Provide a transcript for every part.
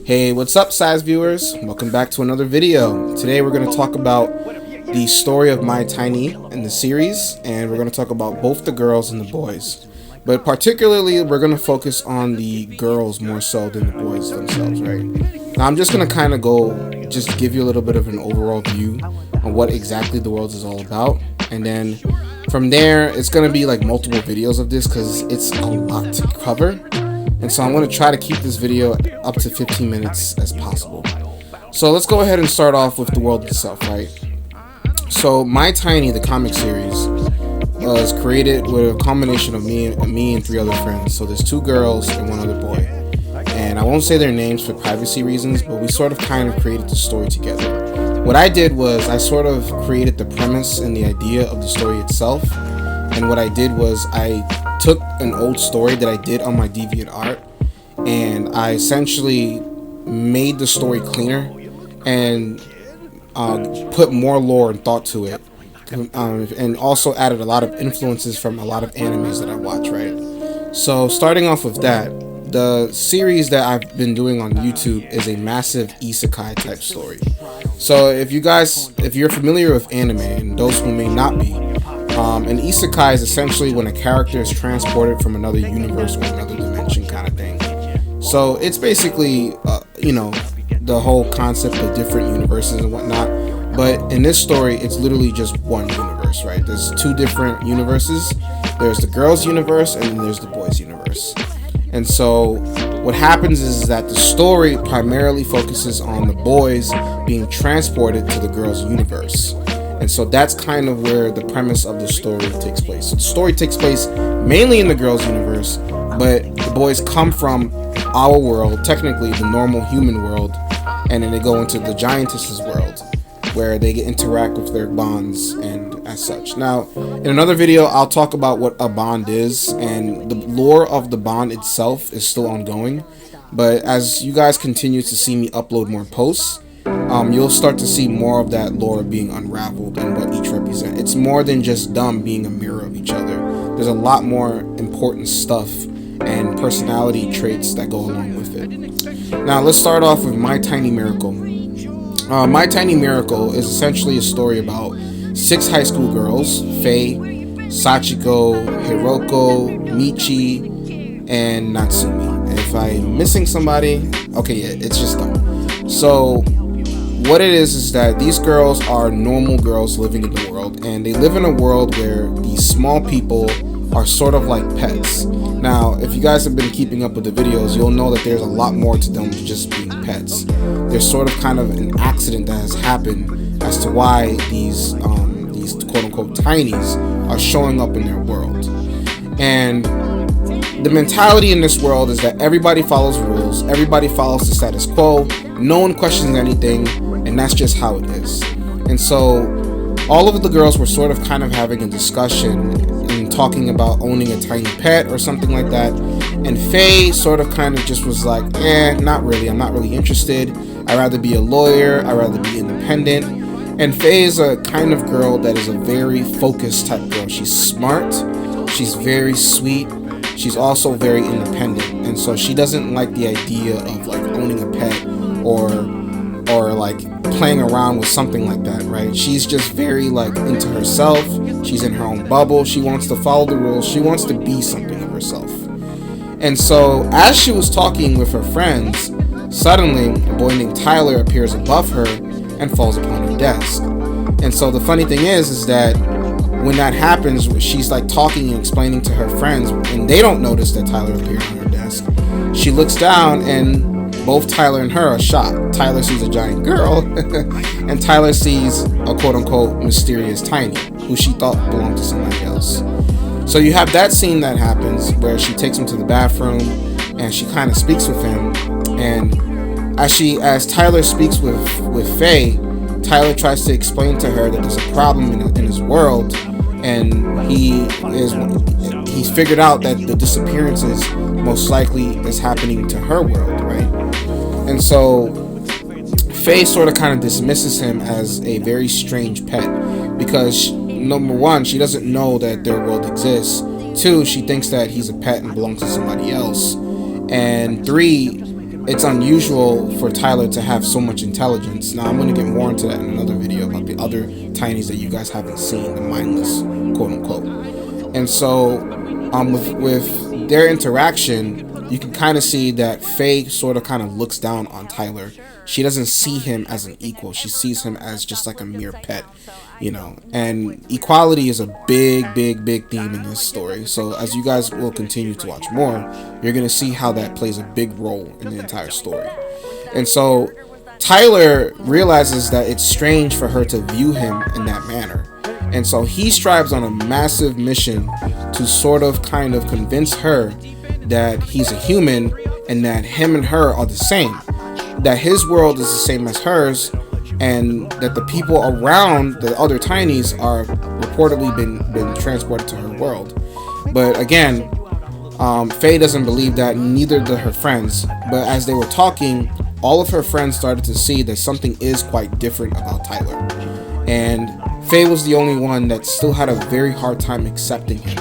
Hey, what's up, size viewers? Welcome back to another video. Today we're going to talk about the story of My Tiny in the series, and we're going to talk about both the girls and the boys. But particularly, we're going to focus on the girls more so than the boys themselves, right? Now, I'm just going to kind of just give you a little bit of an overall view on what exactly the world is all about. And then from there, it's going to be like multiple videos of this because it's a lot to cover. And so I'm going to try to keep this video up to 15 minutes as possible. So let's go ahead and start off with the world itself, right? So My Tiny, the comic series, was created with a combination of me and three other friends. So there's two girls and one other boy. And I won't say their names for privacy reasons, but we sort of kind of created the story together. What I did was I sort of created the premise and the idea of the story itself. And what I did was I took an old story that I did on my Deviantart, and I essentially made the story cleaner and put more lore and thought to it, and also added a lot of influences from a lot of animes that I watch, right? So starting off with that, the series that I've been doing on YouTube is a massive isekai type story. So if you're familiar with anime, and those who may not be, an isekai is essentially when a character is transported from another universe or another dimension kind of thing. So it's basically, the whole concept of different universes and whatnot. But in this story, it's literally just one universe, right? There's two different universes. There's the girls' universe and then there's the boys' universe. And so what happens is that the story primarily focuses on the boys being transported to the girls' universe. And so that's kind of where the premise of the story takes place. So the story takes place mainly in the girls' universe, but the boys come from our world, technically the normal human world, and then they go into the giantess's world, where they interact with their bonds and as such. Now, in another video, I'll talk about what a bond is, and the lore of the bond itself is still ongoing. But as you guys continue to see me upload more posts, you'll start to see more of that lore being unraveled and what each represents. It's more than just them being a mirror of each other. There's a lot more important stuff and personality traits that go along with it. Now let's start off with My Tiny Miracle. My Tiny Miracle is essentially a story about 6 high school girls: Faye, Sachiko, Hiroko, Michi, and Natsumi. And if I'm missing somebody, okay, yeah, it's just them. So what it is that these girls are normal girls living in the world, and they live in a world where these small people are sort of like pets. Now, if you guys have been keeping up with the videos, you'll know that there's a lot more to them than just being pets. There's sort of kind of an accident that has happened as to why these quote-unquote tinies are showing up in their world. And the mentality in this world is that everybody follows rules, everybody follows the status quo, no one questions anything, and that's just how it is. And so all of the girls were sort of kind of having a discussion and talking about owning a tiny pet or something like that. And Faye sort of kind of just was like, not really, I'm not really interested. I'd rather be a lawyer, I'd rather be independent. And Faye is a kind of girl that is a very focused type girl. She's smart, she's very sweet, she's also very independent. And so she doesn't like the idea of like owning a pet or like playing around with something like that, right? She's just very like into herself. She's in her own bubble. She wants to follow the rules. She wants to be something of herself. And so as she was talking with her friends, suddenly a boy named Tyler appears above her and falls upon her desk. And so the funny thing is that when that happens, she's like talking and explaining to her friends, and they don't notice that Tyler appeared on her desk. She looks down, and both Tyler and her are shocked. Tyler sees a giant girl, and Tyler sees a quote-unquote mysterious tiny, who she thought belonged to somebody else. So you have that scene that happens where she takes him to the bathroom, and she kind of speaks with him. And as Tyler speaks with Faye, Tyler tries to explain to her that there's a problem in his world, and he's figured out that the disappearances most likely is happening to her world, right? And so Faye sort of kind of dismisses him as a very strange pet because number one, she doesn't know that their world exists. 2, she thinks that he's a pet and belongs to somebody else. And 3, it's unusual for Tyler to have so much intelligence. Now, I'm going to get more into that in another video about the other tinies that you guys haven't seen, the mindless, quote unquote. And so, with their interaction, you can kind of see that Faye sort of kind of looks down on Tyler. She doesn't see him as an equal. She sees him as just like a mere pet, you know. And equality is a big theme in this story. So as you guys will continue to watch more, you're going to see how that plays a big role in the entire story. And so Tyler realizes that it's strange for her to view him in that manner. And so he strives on a massive mission to sort of kind of convince her that he's a human and that him and her are the same, that his world is the same as hers, and that the people around the other tinies are reportedly been transported to her world. But again, Faye doesn't believe that, neither do her friends. But as they were talking, all of her friends started to see that something is quite different about Tyler. And Faye was the only one that still had a very hard time accepting him.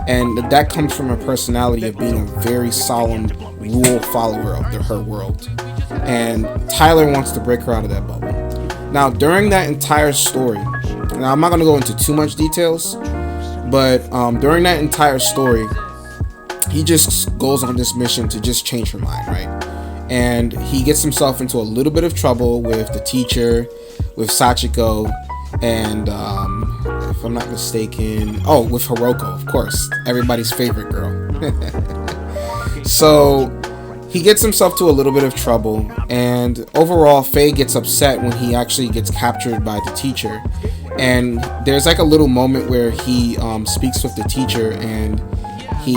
And that comes from her personality of being a very solemn rule follower of her world. And Tyler wants to break her out of that bubble. Now, during that entire story, now I'm not going to go into too much details, but during that entire story, he just goes on this mission to just change her mind, right? And he gets himself into a little bit of trouble with the teacher, with Sachiko, and if I'm not mistaken, with Hiroko, of course, everybody's favorite girl. So he gets himself to a little bit of trouble, and overall Faye gets upset when he actually gets captured by the teacher. And there's like a little moment where he speaks with the teacher, and he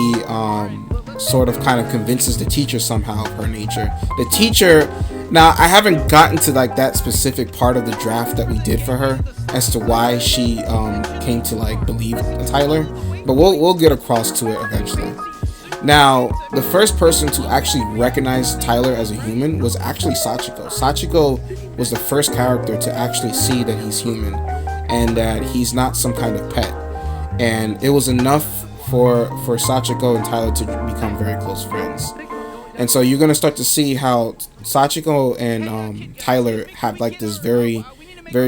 sort of kind of convinces the teacher somehow of her nature. The teacher, now I haven't gotten to like that specific part of the draft that we did for her as to why she came to like believe Tyler, but we'll get across to it eventually. Now, the first person to actually recognize Tyler as a human was actually Sachiko. Sachiko was the first character to actually see that he's human and that he's not some kind of pet. And it was enough for Sachiko and Tyler to become very close friends. And so you're going to start to see how Sachiko and Tyler have like this very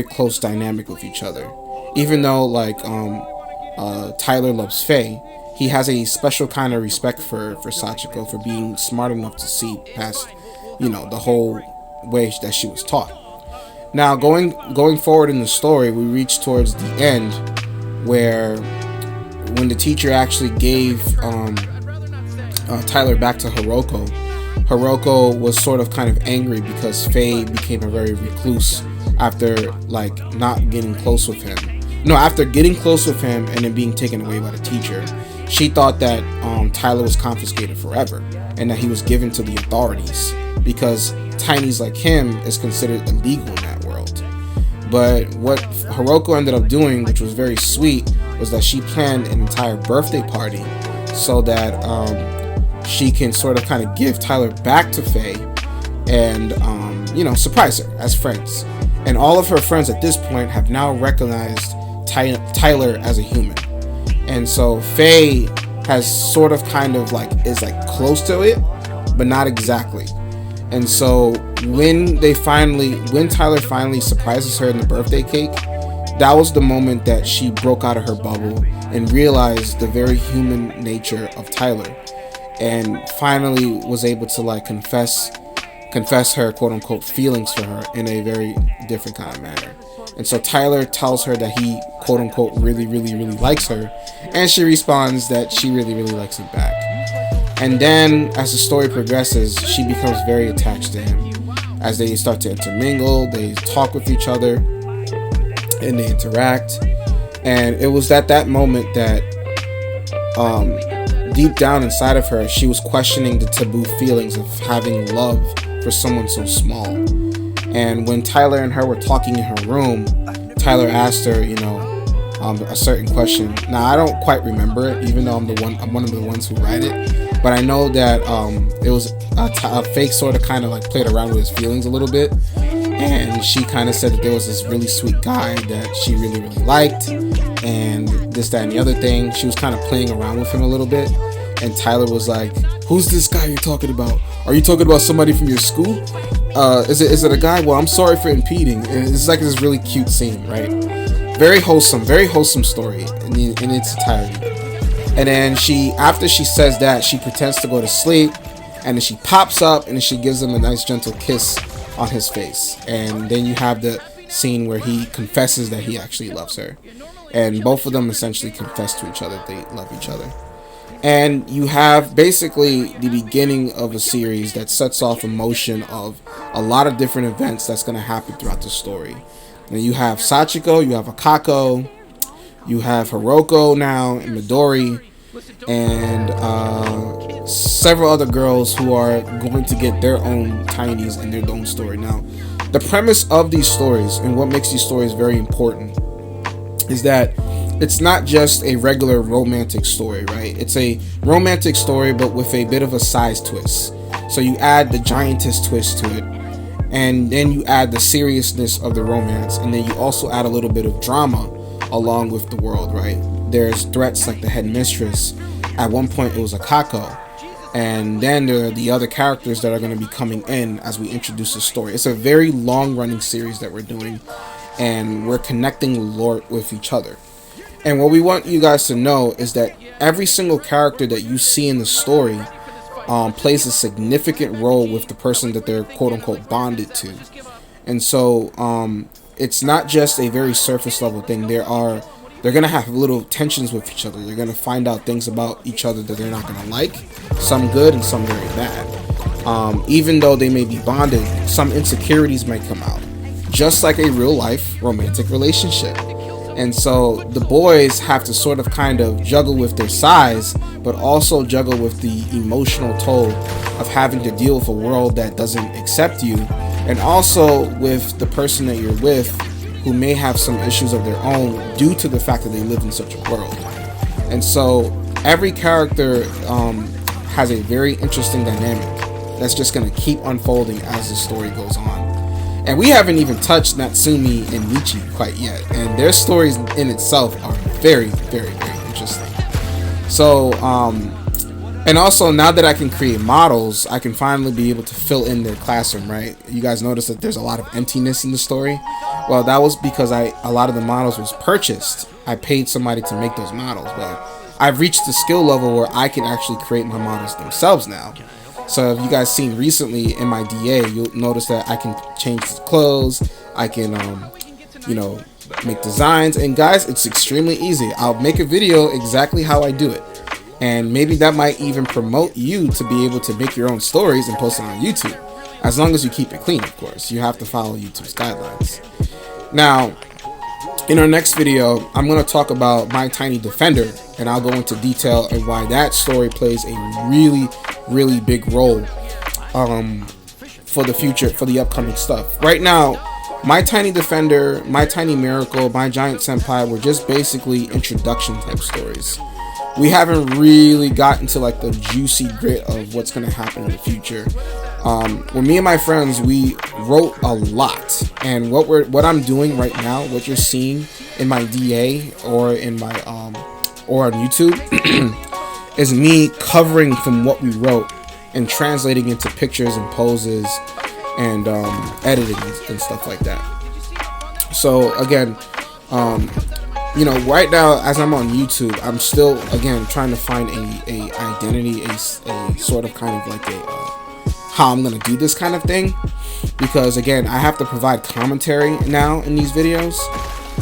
close dynamic with each other. Even though like Tyler loves Faye, he has a special kind of respect for Sachiko for being smart enough to see past, you know, the whole way that she was taught. Now, going forward in the story, we reach towards the end where when the teacher actually gave Tyler back to Hiroko, Hiroko was sort of kind of angry because Faye became a very recluse after like not getting close with him. No, after getting close with him and then being taken away by the teacher. She thought that Tyler was confiscated forever and that he was given to the authorities because tinies like him is considered illegal in that world. But what Hiroko ended up doing, which was very sweet, was that she planned an entire birthday party so that she can sort of kind of give Tyler back to Faye and surprise her as friends. And all of her friends at this point have now recognized Tyler as a human. And so Faye has sort of kind of like is like close to it, but not exactly. And so when Tyler finally surprises her in the birthday cake, that was the moment that she broke out of her bubble and realized the very human nature of Tyler, and finally was able to like confess her quote unquote feelings for her in a very different kind of manner. And so Tyler tells her that he quote unquote really likes her, and she responds that she really likes him back. And then as the story progresses, she becomes very attached to him. As they start to intermingle, they talk with each other and they interact. And it was at that moment that deep down inside of her, she was questioning the taboo feelings of having love for someone so small. And when Tyler and her were talking in her room, Tyler asked her, a certain question. Now I don't quite remember it, even though I'm one of the ones who write it. But I know that it was a fake sort of kind of like played around with his feelings a little bit, and she kind of said that there was this really sweet guy that she really liked, and this, that, and the other thing. She was kind of playing around with him a little bit, And Tyler was like, "Who's this guy you're talking about? Are you talking about somebody from your school? Is it a guy? Well, I'm sorry for impeding." And it's like this really cute scene, right? Very wholesome story in its entirety. And then after she says that, she pretends to go to sleep, and then she pops up and she gives him a nice gentle kiss on his face. And then you have the scene where he confesses that he actually loves her, and both of them essentially confess to each other that they love each other. And you have basically the beginning of a series that sets off a motion of a lot of different events that's going to happen throughout the story. And you have Sachiko, you have Akako, you have Hiroko now, and Midori, and several other girls who are going to get their own tinies and their own story. Now, the premise of these stories and what makes these stories very important is that it's not just a regular romantic story, right? It's a romantic story, but with a bit of a size twist. So you add the giantess twist to it, and then you add the seriousness of the romance, and then you also add a little bit of drama along with the world, right? There's threats like the headmistress. At one point, it was Akako. And then there are the other characters that are going to be coming in as we introduce the story. It's a very long-running series that we're doing, and we're connecting lore with each other. And what we want you guys to know is that every single character that you see in the story plays a significant role with the person that they're quote-unquote bonded to. And so it's not just a very surface level thing. They're going to have little tensions with each other. They're going to find out things about each other that they're not going to like, some good and some very bad. Even though they may be bonded, some insecurities might come out, just like a real life romantic relationship. And so the boys have to sort of kind of juggle with their size, but also juggle with the emotional toll of having to deal with a world that doesn't accept you, and also with the person that you're with who may have some issues of their own due to the fact that they live in such a world. And so every character has a very interesting dynamic that's just going to keep unfolding as the story goes on. And we haven't even touched Natsumi and Michi quite yet, and their stories in itself are very, very, very interesting. So, and also now that I can create models, I can finally be able to fill in their classroom, right? You guys notice that there's a lot of emptiness in the story. Well, that was because a lot of the models was purchased. I paid somebody to make those models, but I've reached the skill level where I can actually create my models themselves now. So if you guys seen recently in my DA, you'll notice that I can change the clothes, I can, make designs. And guys, it's extremely easy. I'll make a video exactly how I do it. And maybe that might even promote you to be able to make your own stories and post it on YouTube. As long as you keep it clean, of course. You have to follow YouTube's guidelines. Now, in our next video, I'm going to talk about My Tiny Defender, and I'll go into detail and why that story plays a really, really big role for the future, for the upcoming stuff. Right now, My Tiny Defender, My Tiny Miracle, My Giant Senpai were just basically introduction type stories. We haven't really gotten to like the juicy grit of what's going to happen in the future. With me and my friends, we wrote a lot, and what I'm doing right now, what you're seeing in my DA or in my or on YouTube is me covering from what we wrote and translating into pictures and poses and editing and stuff like that. So again, right now as I'm on YouTube, I'm still again trying to find a identity, a sort of kind of like a how I'm gonna do this kind of thing, because again I have to provide commentary now in these videos,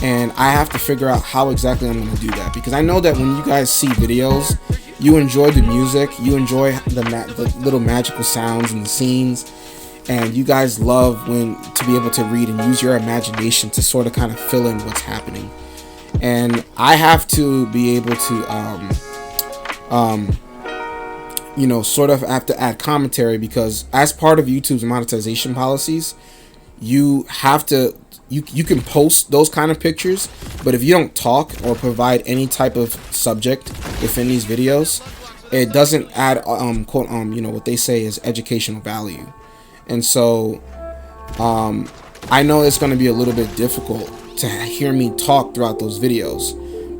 and I have to figure out how exactly I'm gonna do that, because I know that when you guys see videos, you enjoy the music, you enjoy the little magical sounds and the scenes, and you guys love to be able to read and use your imagination to sort of kind of fill in what's happening. And I have to be able to sort of have to add commentary, because as part of YouTube's monetization policies, you have to you can post those kind of pictures, but if you don't talk or provide any type of subject within these videos, it doesn't add what they say is educational value. And so I know it's going to be a little bit difficult to hear me talk throughout those videos,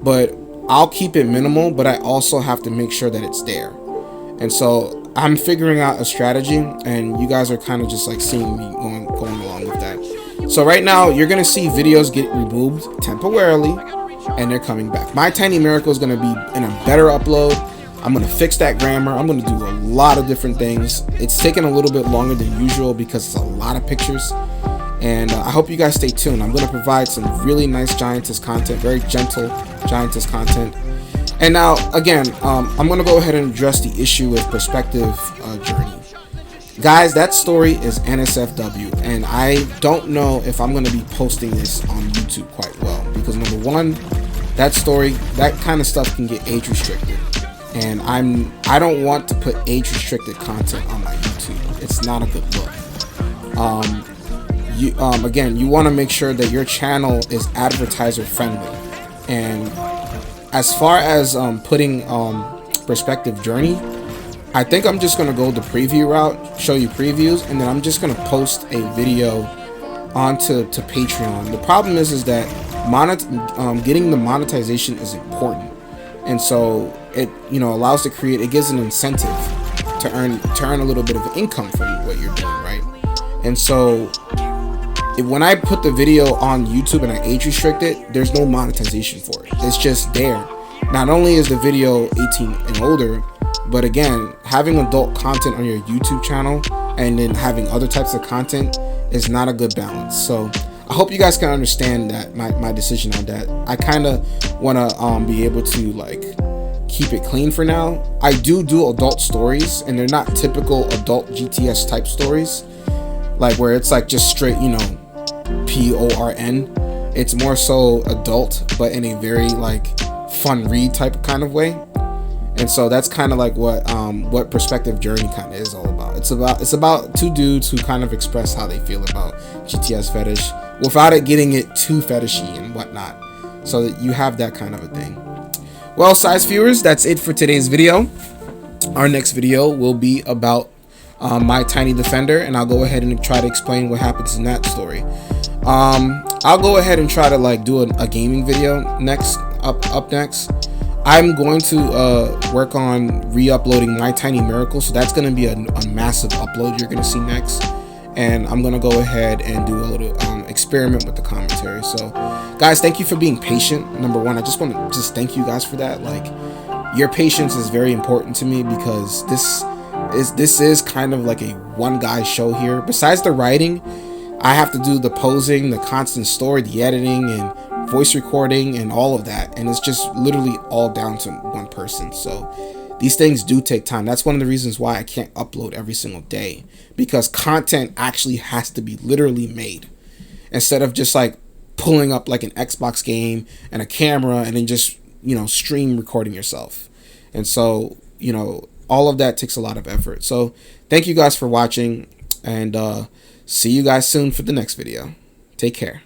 but I'll keep it minimal, but I also have to make sure that it's there. And so I'm figuring out a strategy, and you guys are kind of just like seeing me going along with that. So right now you're gonna see videos get removed temporarily, and they're coming back. My Tiny Miracle is gonna be in a better upload. I'm gonna fix that grammar. I'm gonna do a lot of different things. It's taking a little bit longer than usual because it's a lot of pictures. And I hope you guys stay tuned. I'm going to provide some really nice giantess content, very gentle giantess content. And now, again, I'm going to go ahead and address the issue with perspective journey. Guys, that story is NSFW, and I don't know if I'm going to be posting this on YouTube quite well, because number one, that story, that kind of stuff can get age restricted, and I don't want to put age restricted content on my YouTube. It's not a good look. Again, you want to make sure that your channel is advertiser friendly. And as far as putting perspective journey, I think I'm just going to go the preview route, show you previews, and then I'm just going to post a video onto Patreon. The problem is that getting the monetization is important, and so it allows the creator, it gives an incentive to earn a little bit of income from what you're doing, right? And so when I put the video on YouTube and I age restrict it, there's no monetization for it. It's just there. Not only is the video 18 and older, but again, having adult content on your YouTube channel and then having other types of content is not a good balance. So I hope you guys can understand that my decision on that. I kind of want to be able to like keep it clean for now. I do adult stories, and they're not typical adult GTS type stories, like where it's like just straight, PORN. It's more so adult, but in a very like fun read type kind of way. And so that's kind of like what perspective journey kind of is all about. It's about two dudes who kind of express how they feel about GTS fetish without it getting it too fetishy and whatnot, so that you have that kind of a thing. Well, size viewers, that's it for today's video. Our next video will be about My Tiny Defender, and I'll go ahead and try to explain what happens in that story. I'll go ahead and try to like do a gaming video up next. I'm going to work on re-uploading My Tiny Miracle, so that's going to be a massive upload you're going to see next. And I'm going to go ahead and do a little experiment with the commentary. So guys, thank you for being patient. Number one, I just want to thank you guys for that. Like, your patience is very important to me, because this is kind of like a one guy show here. Besides the writing, I have to do the posing, the constant story, the editing, and voice recording, and all of that. And it's just literally all down to one person. So these things do take time. That's one of the reasons why I can't upload every single day, because content actually has to be literally made, instead of just like pulling up like an Xbox game and a camera and then just, stream recording yourself. And so, all of that takes a lot of effort. So thank you guys for watching, and see you guys soon for the next video. Take care.